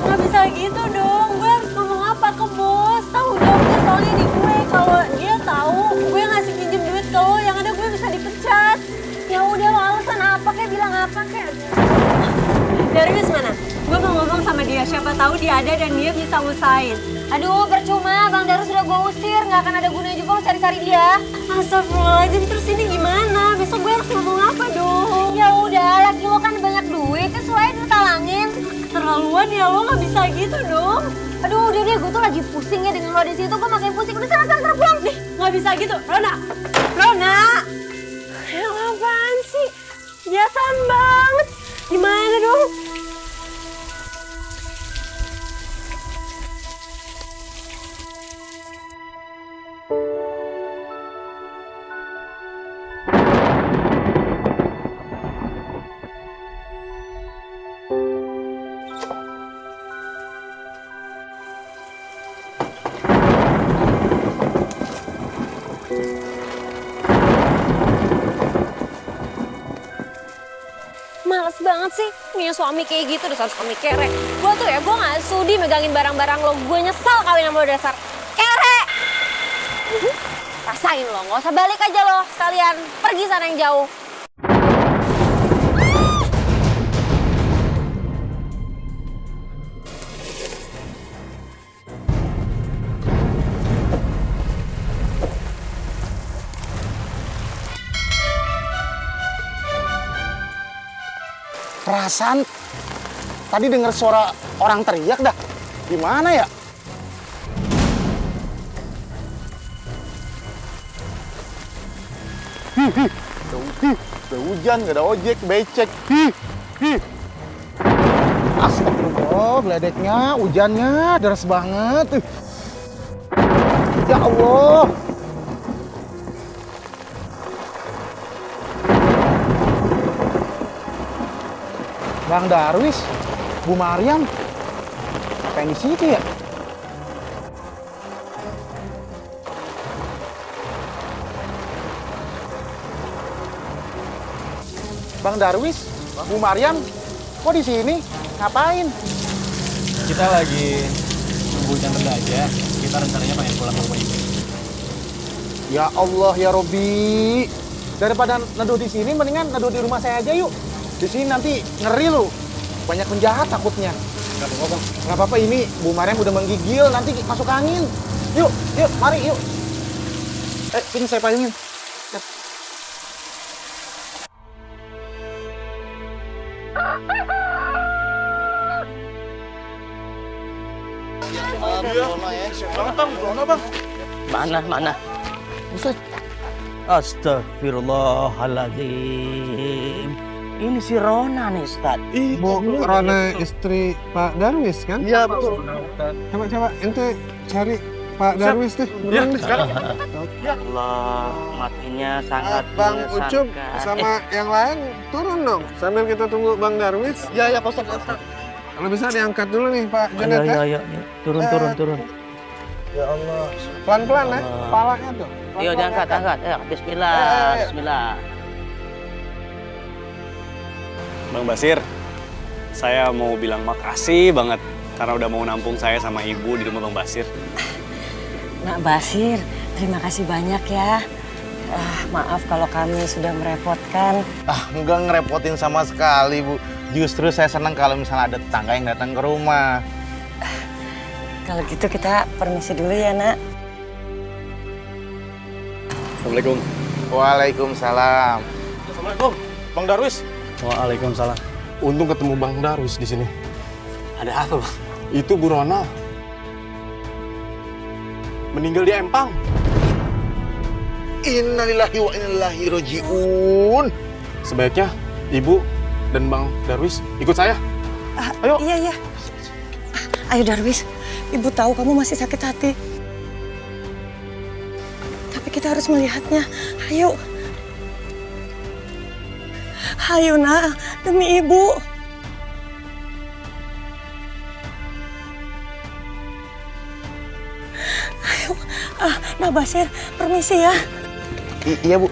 Nggak bisa gitu dong. Gue harus ngomong apa ke bos? Tahu jawabnya soalnya di gue. Kalau dia tahu gue ngasih pinjem duit ke lo, yang ada gue bisa dipecat. Ya udah, lo alasan apa kayak bilang apa kayak. Darwis mana? Gue mau ngomong sama dia. Siapa tahu dia ada dan dia bisa usahain. Aduh, percuma. Bang Darus sudah gue usir. Nggak akan ada gunanya juga lo cari-cari dia. Astagfirullahaladzim, terus ini gimana? Besok gue harus ngomong apa dong? Ya udah, laki lo kan banyak duit. Terus lo aja talangin. Keterlaluan ya, lo nggak bisa gitu dong. Aduh, udah deh. Gue tuh lagi pusing ya dengan lo di situ. Gue makin pusing. Udah sana pulang. Nih, nggak bisa gitu. Rona! Rona! Ya apaan sih? Biasaan banget. Gimana dong? sih punya suami kayak gitu, dasar suami kere. Gue tuh ya, gue gak sudi megangin barang-barang lo. Gue nyesel kawin sama lo dasar kere. Rasain lo, gak usah balik aja lo sekalian. Pergi sana yang jauh. Perasaan tadi dengar suara orang teriak dah. Gimana ya? Udah hujan, gak ada ojek, becek. Astagfirullah, geledeknya, hujannya deras banget. Ya Allah. Bang Darwis, Bu Maryam, apa yang di situ ya? Bang Darwis, Bu Maryam, kok di sini? Ngapain? Kita lagi nunggu hujan reda aja. Kita rencananya pengen pulang ke rumah ibu. Ya Allah ya Robi, daripada neduh di sini, mendingan neduh di rumah saya aja yuk. Di sini nanti ngeri lu, banyak penjahat takutnya. Gak apa-apa bang. Gak apa-apa, ini Bu Maryam udah menggigil, nanti masuk angin. Yuk, mari yuk. Sini saya payungin. Mana? Astagfirullahaladzim. Ini si Rona nih, Ustaz. Bu Rona istri Pak Darwis kan? Iya, betul. Coba ente cari Pak Darwis deh. Iya, sekarang. Ya Allah, matinya sangat Bang Ucup menyesalkan. sama yang lain turun dong sambil kita tunggu Bang Darwis. Iya, Pak Ustaz. Kalau bisa diangkat dulu nih Pak Junet ya. Iya. Turun. Ya Allah. Pelan-pelan ya, kepalanya tuh. Iya, diangkat. Ya, bismillah. Bismillah. Bang Basir, saya mau bilang makasih banget karena udah mau nampung saya sama ibu di rumah Bang Basir. Nak Basir, terima kasih banyak ya. Maaf kalau kami sudah merepotkan. Enggak ngerepotin sama sekali, Bu. Justru saya senang kalau misalnya ada tetangga yang datang ke rumah. Kalau gitu kita permisi dulu ya, Nak. Assalamualaikum. Waalaikumsalam. Assalamualaikum, Bang Darwis. Waalaikumsalam. Untung ketemu Bang Darwis di sini. Ada apa, Bang? Itu Bu Rona meninggal di empang. Innalillahi wa innalillahi roji'un. Sebaiknya Ibu dan Bang Darwis ikut saya. Ayo. Iya. Ayo Darwis, Ibu tahu kamu masih sakit hati. Tapi kita harus melihatnya. Ayo. Ayo nak, demi Ibu. Ayo, Nak Basir, permisi ya. Iya Bu.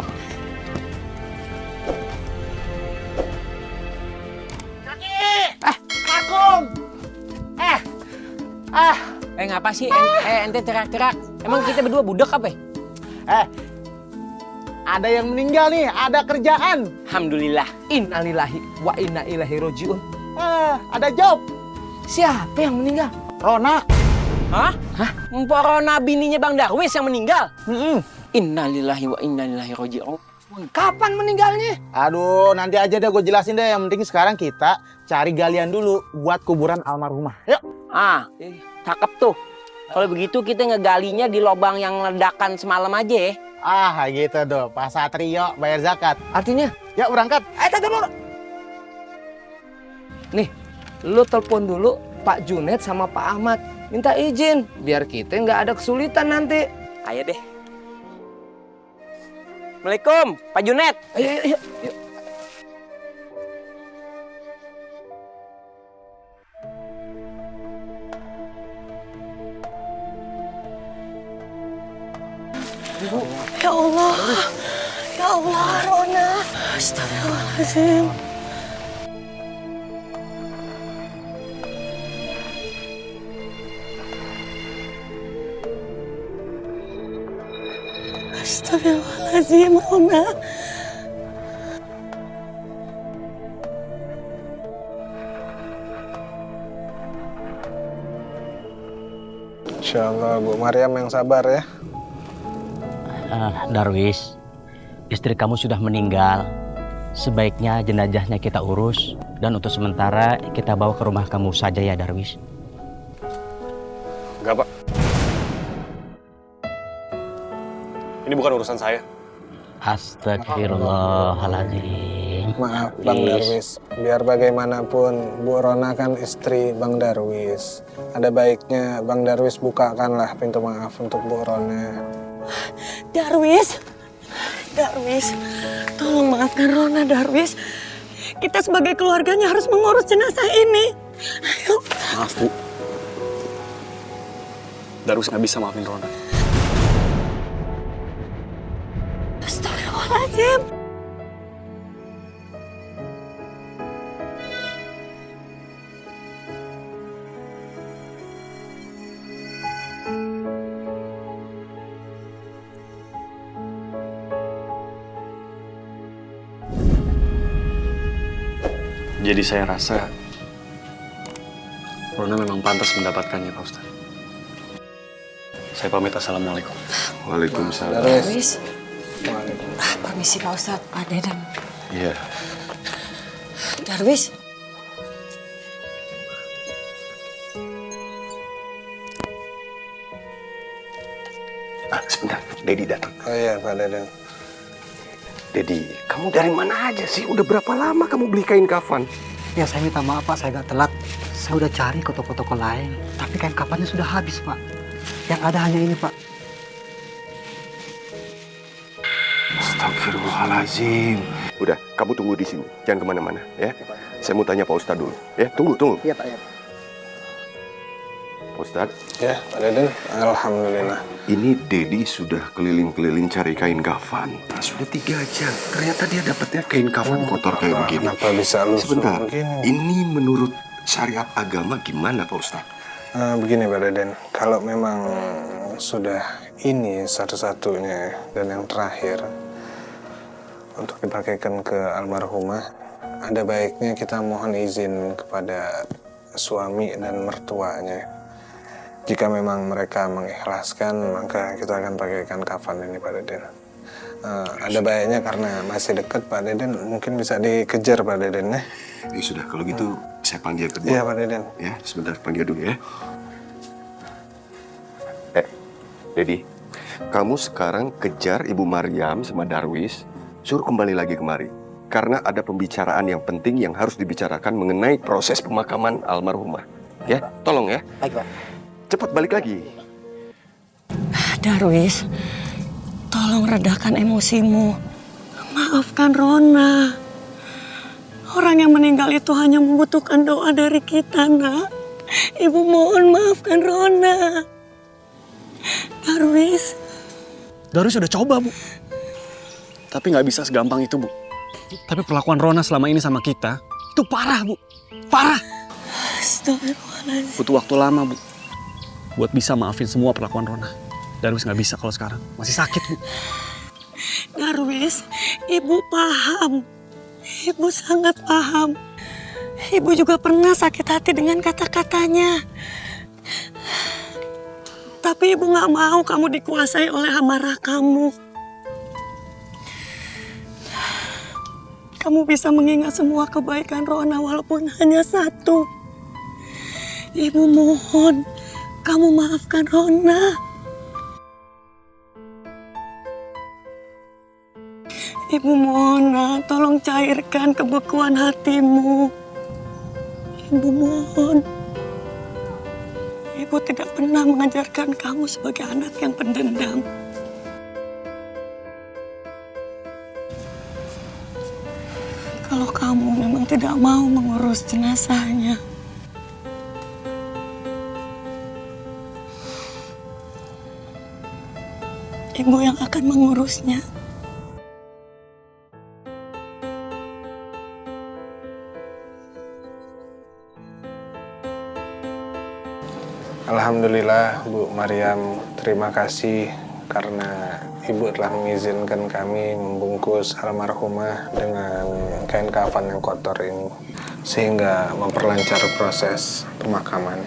Ngapa sih ente teriak-teriak? Emang kita berdua budak apa? Ada yang meninggal nih, ada kerjaan. Alhamdulillah, innalillahi wa inna ilaihi roji'un. Ada job. Siapa yang meninggal? Rona. Hah? Mpok Rona bininya Bang Darwis yang meninggal? Innalillahi wa inna ilaihi roji'un. Kapan meninggalnya? Aduh, nanti aja deh gue jelasin deh. Yang penting sekarang kita cari galian dulu buat kuburan almarhumah. Yuk. Cakep tuh. Kalau begitu kita ngegalinya di lubang yang ledakan semalam aja ya. Gitu tuh. Pak Satrio bayar zakat. Artinya? Ya berangkat. Dulu. Nih, lu telepon dulu Pak Junet sama Pak Ahmad. Minta izin, biar kita nggak ada kesulitan nanti. Ayo deh. Assalamualaikum, Pak Junet. Ayo. Ya Allah, Rona. Astagfirullahaladzim. Astagfirullahaladzim, Rona. Insya Allah Bu Maryam yang sabar ya. Darwis, istri kamu sudah meninggal. Sebaiknya jenazahnya kita urus dan untuk sementara kita bawa ke rumah kamu saja ya Darwis. Enggak, Pak. Ini bukan urusan saya. Astagfirullahaladzim. Maaf Bang Darwis, biar bagaimanapun Bu Rona kan istri Bang Darwis. Ada baiknya Bang Darwis bukakanlah pintu maaf untuk Bu Rona. Darwis, tolong maafkan Rona, Darwis. Kita sebagai keluarganya harus mengurus jenazah ini. Ayo. Maaf, Bu. Darwis nggak bisa maafin Rona. Astagfirullahaladzim. Jadi saya rasa Rona memang pantas mendapatkannya, Pak Ustadz. Saya pamit, assalamualaikum. Waalaikumsalam. Darwis. Permisi Pak Ustadz, Pak Deden. Iya. Darwis. Sebentar, Dedi datang. Oh iya Pak Deden. Dedi, kamu dari mana aja sih? Udah berapa lama kamu beli kain kafan? Ya saya minta maaf Pak, saya agak telat. Saya udah cari ke toko-toko lain, tapi kain kafannya sudah habis Pak. Yang ada hanya ini Pak. Astagfirullahaladzim. Udah, kamu tunggu di sini. Jangan kemana-mana, ya. Saya mau tanya Pak Ustadz dulu. Ya, tunggu. Iya Pak, ya. Pak Ustadz. Ya, Pak Deden. Alhamdulillah. Ini Dedi sudah keliling-keliling cari kain kafan. Nah, sudah 3 jam. Ternyata dia dapatnya kain kafan kotor kayak begini. Kenapa bisa lusuh Sebentar, begini? ini menurut syariat agama gimana Pak Ustadz? Begini Pak Deden, kalau memang sudah ini satu-satunya dan yang terakhir untuk dipakaikan ke almarhumah, ada baiknya kita mohon izin kepada suami dan mertuanya. Jika memang mereka mengikhlaskan, maka kita akan pakaikan kafan ini Pak Deden. Ada baiknya karena masih dekat Pak Deden, mungkin bisa dikejar Pak Deden ya. Ya sudah, kalau gitu saya panggil kedua. Iya Pak Deden. Ya, sebentar panggil dulu ya. Dedi, kamu sekarang kejar Ibu Maryam sama Darwis, suruh kembali lagi kemari. Karena ada pembicaraan yang penting yang harus dibicarakan mengenai proses pemakaman almarhumah. Ya, tolong ya. Baik Pak. Cepat balik lagi. Darwis, tolong redakan emosimu. Maafkan Rona. Orang yang meninggal itu hanya membutuhkan doa dari kita, Nak. Ibu mohon maafkan Rona. Darwis. Darwis udah coba, Bu. Tapi nggak bisa segampang itu, Bu. Tapi perlakuan Rona selama ini sama kita, itu parah, Bu. Parah. Astagfirullahaladzim. Butuh waktu lama, Bu. Buat bisa maafin semua perlakuan Rona. Darwis nggak bisa kalau sekarang. Masih sakit, Bu. Darwis, Ibu paham. Ibu sangat paham. Ibu juga pernah sakit hati dengan kata-katanya. Tapi Ibu gak mau kamu dikuasai oleh amarah kamu. Kamu bisa mengingat semua kebaikan Rona walaupun hanya satu. Ibu mohon, kamu maafkan Rona. Ibu mohon, tolong cairkan kebekuan hatimu. Ibu mohon. Ibu tidak pernah mengajarkan kamu sebagai anak yang pendendam. Kalau kamu memang tidak mau mengurus jenazahnya, Ibu yang akan mengurusnya. Alhamdulillah Bu Maryam, terima kasih karena Ibu telah mengizinkan kami membungkus almarhumah dengan kain kafan yang kotor ini, sehingga memperlancar proses pemakaman.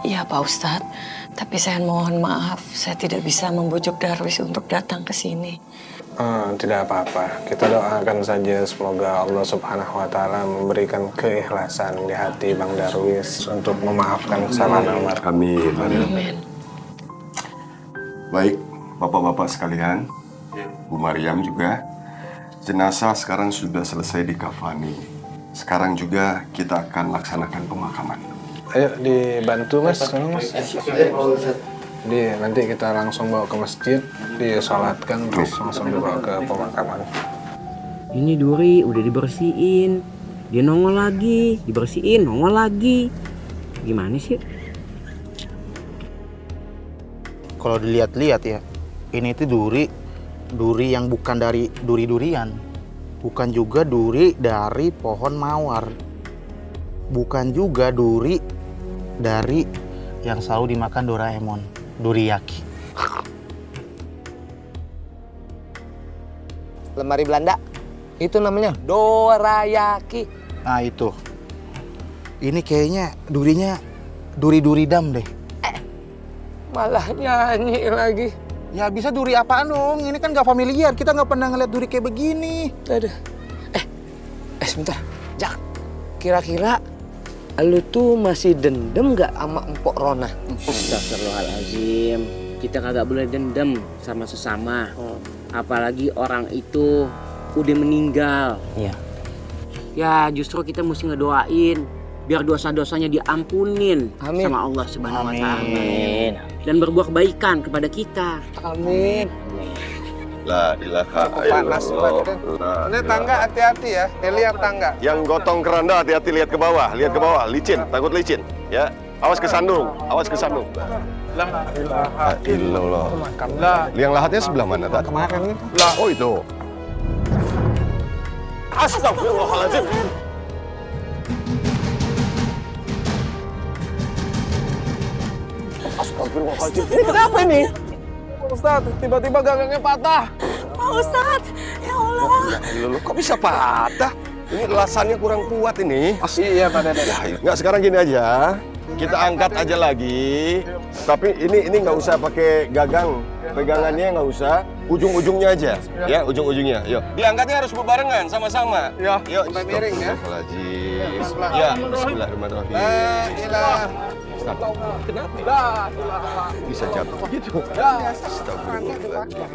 Iya Pak Ustadz, tapi saya mohon maaf, saya tidak bisa membujuk Darwis untuk datang ke sini. Tidak apa-apa, kita doakan saja semoga Allah Subhanahu wa Ta'ala memberikan keikhlasan di hati Bang Darwis untuk memaafkan kesalahan almarhum. Amin. Amin. Baik, bapak-bapak sekalian, Bu Maryam juga, jenazah sekarang sudah selesai dikafani. Sekarang juga kita akan laksanakan pemakaman. Ayo dibantu Mas, Mas. Nanti kita langsung bawa ke masjid, disolatkan, terus langsung dibawa ke pemakaman. Ini duri udah dibersihin, dia nongol lagi, dibersihin, nongol lagi. Gimana sih? Kalau dilihat-lihat ya, ini tuh duri yang bukan dari duri-durian, bukan juga duri dari pohon mawar, bukan juga duri dari yang selalu dimakan Doraemon, duriyaki. Lemari Belanda, itu namanya dorayaki. Nah itu, ini kayaknya durinya duri-duri dam deh. Malah nyanyi lagi. Ya bisa duri apaan dong? Ini kan gak familiar, kita gak pernah ngeliat duri kayak begini. Aduh. Sebentar, Jak. Kira-kira lu tuh masih dendam gak sama Empok Rona? Astagfirullahaladzim, kita kagak boleh dendam sama sesama. Apalagi orang itu udah meninggal. Iya. Ya justru kita mesti ngedoain biar dosa-dosanya diampunin sama Allah Subhanahu wa Ta'ala. Dan berbuat kebaikan kepada kita. Amin. La ilaha Panas banget. Ini tangga hati-hati ya. Lihat tangga. Yang gotong keranda hati-hati, lihat ke bawah, licin, takut licin, ya. Awas kesandung. La ilaha illallah. Liang lahatnya sebelah mana, Tat? Kemarin itu. Lah, oh itu. Astagfirullahaladzim. Astagfirullahaladzim. Ini kenapa ini? Ustaz, tiba-tiba gagangnya patah. Pak Ustadz, ya Allah. Lu kok bisa patah? Ini elasannya kurang kuat ini. Iya, Pak Dede. Nggak, sekarang gini aja. Kita angkat aja lagi. Tapi ini nggak usah pakai gagang. Pegangannya nggak usah. Ujung-ujungnya aja. Ya, ujung-ujungnya. Yuk. Diangkatnya harus berbarengan sama-sama. Ya, yuk. sampai miring ya. Ya, bismillahirrahmanirrahim. La ilaha. Kenapa? Bisa jatuh gitu. Astagfirullahaladzim.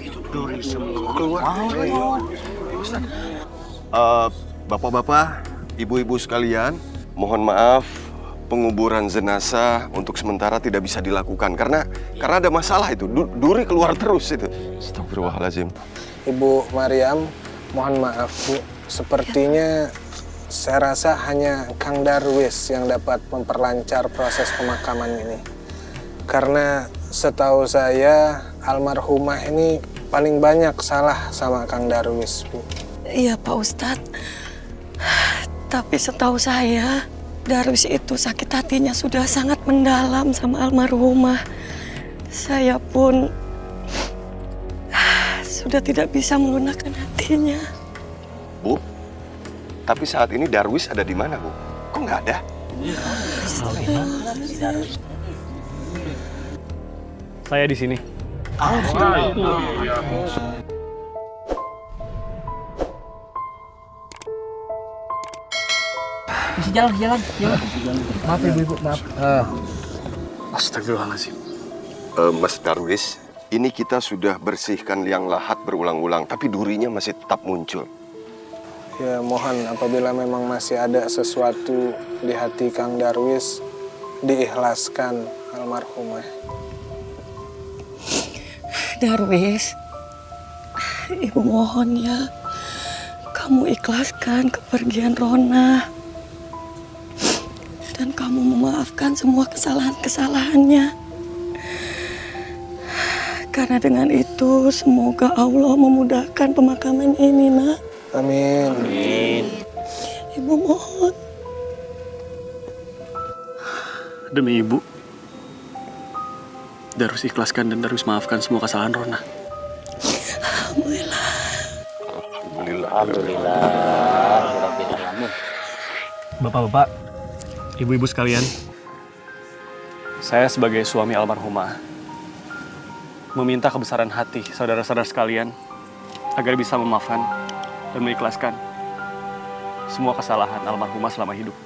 Itu duri semua keluar. Bapak-bapak, ibu-ibu sekalian, mohon maaf, penguburan jenazah untuk sementara tidak bisa dilakukan karena ada masalah itu. Duri keluar terus itu. Astagfirullahaladzim. Ibu Maryam, mohon maaf Bu. Sepertinya saya rasa hanya Kang Darwis yang dapat memperlancar proses pemakaman ini. Karena setahu saya almarhumah ini paling banyak salah sama Kang Darwis, Bu. Iya Pak Ustadz, tapi setahu saya Darwis itu sakit hatinya sudah sangat mendalam sama almarhumah. Saya pun sudah tidak bisa melunakkan hatinya. Bu, tapi saat ini Darwis ada di mana, Bu? Kok nggak ada? Saya di sini. Masih jalan. Maaf ibu, maaf. Astagfirullahaladzim. Mas Darwis, ini kita sudah bersihkan liang lahat berulang-ulang, tapi durinya masih tetap muncul. Ya mohon apabila memang masih ada sesuatu di hati Kang Darwis, diikhlaskan almarhumah. Darwis, Ibu mohon ya, kamu ikhlaskan kepergian Rona. Dan kamu memaafkan semua kesalahan-kesalahannya. Karena dengan itu, semoga Allah memudahkan pemakaman ini, Nak. Amin. Ibu mohon. Demi ibu, Darwis ikhlaskan dan Darwis maafkan semua kesalahan Rona. Alhamdulillah. Bapak-bapak, ibu-ibu sekalian, saya sebagai suami almarhumah meminta kebesaran hati saudara-saudara sekalian agar bisa memaafkan dan mengikhlaskan semua kesalahan almarhumah selama hidup.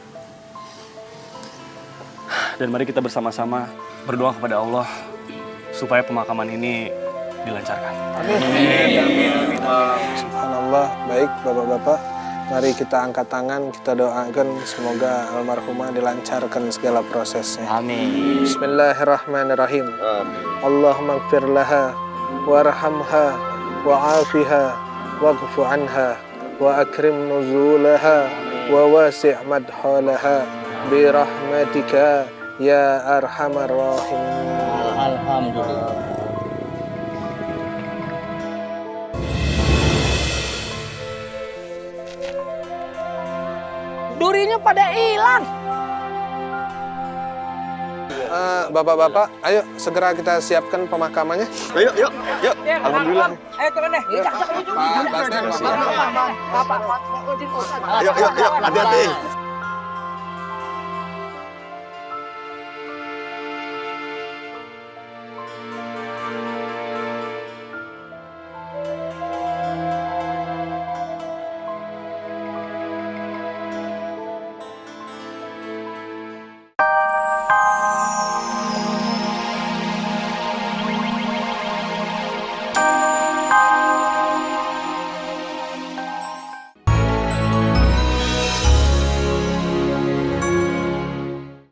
Dan mari kita bersama-sama berdoa kepada Allah supaya pemakaman ini dilancarkan. Amin. Subhanallah. Baik bapak-bapak, mari kita angkat tangan, kita doakan semoga almarhumah dilancarkan segala prosesnya. Amin. Bismillahirrahmanirrahim. Allahumma ighfir laha warhamha wa'afiha waghfu anha wa akrim nuzulaha wa wasi' madhalaha birahmatika ya arhamar rahimin. Alhamdulillah. Durinya pada hilang. Bapak-bapak, ayo segera kita siapkan pemakamannya. Ayo. Alhamdulillah. Ayo turun deh. Pak Basden, Bapak. Ayo. Hati-hati.